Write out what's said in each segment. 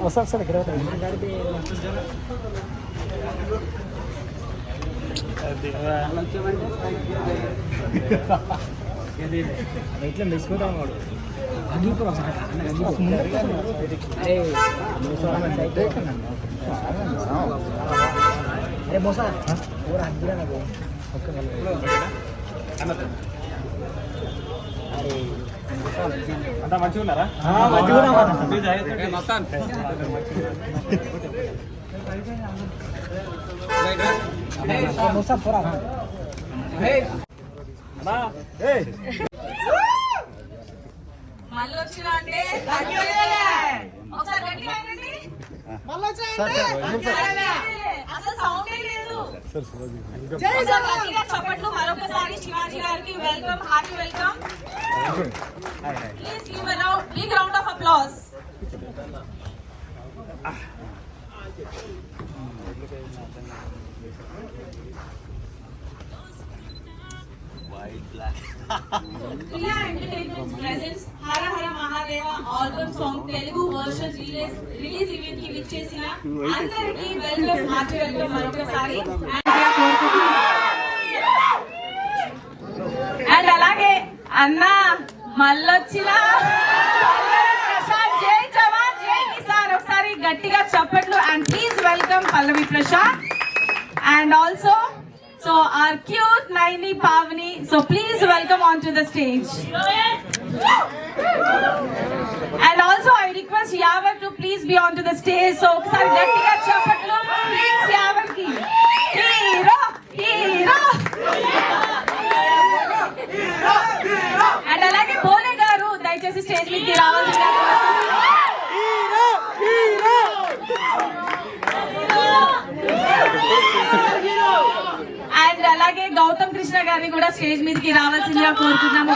వస్తా ఇక్కడ ఇట్లా మెచ్చుకుంటాం వాడు అరే మోసా అగ్గిరా నాకు అంతా మంచిగా ఉన్నారా? మోసా పోరా మళ్ళీ వచ్చినా అంటే అసలు సౌండే లేదు. చప్పట్లు మరొకసారి శివాజీ గారికి welcome, hearty welcome. Please give a big round of applause. Priya Entertainment presents Hara Hara Mahadeva album song Telugu version release event ki vichesina andariki welcome, hearty welcome marokasari. And alage anna mallochila Prashad jai jawan jai kisan okkari gattiga chappatlu and please welcome Pallavi Prashad and also so our cute Naini Pavani, so please welcome onto the stage. And also I request Yavar to please be onto the stage. So sorry, gatiga chapatlu please Yavar ki. Hero, hero. And alage Bole garu dayachesi stage meedki ravalsina. Hero, hero. And అలాగే గౌతమ్ కృష్ణ గారిని కూడా stage మీదకి రావాల్సిందిగా కోరుతున్నాము.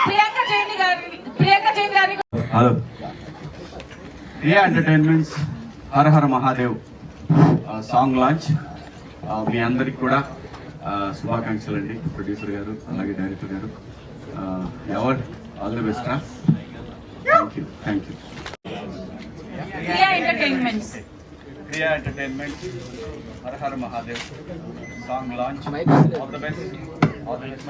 ప్రియాంక జైన్ గారిని hello Priya entertainments హర హర Mahadev song launch మీ అందరికి కూడా శుభాకాంక్షలు అండి. ప్రొడ్యూసర్ గారు అలాగే డైరెక్టర్ గారు ever all the best. Thank you. Priya Entertainments. Priya Entertainment, Har Har Mahadev, song launch. All the best. All the best.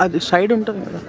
అది సైడ్ ఉంటుంది కదా.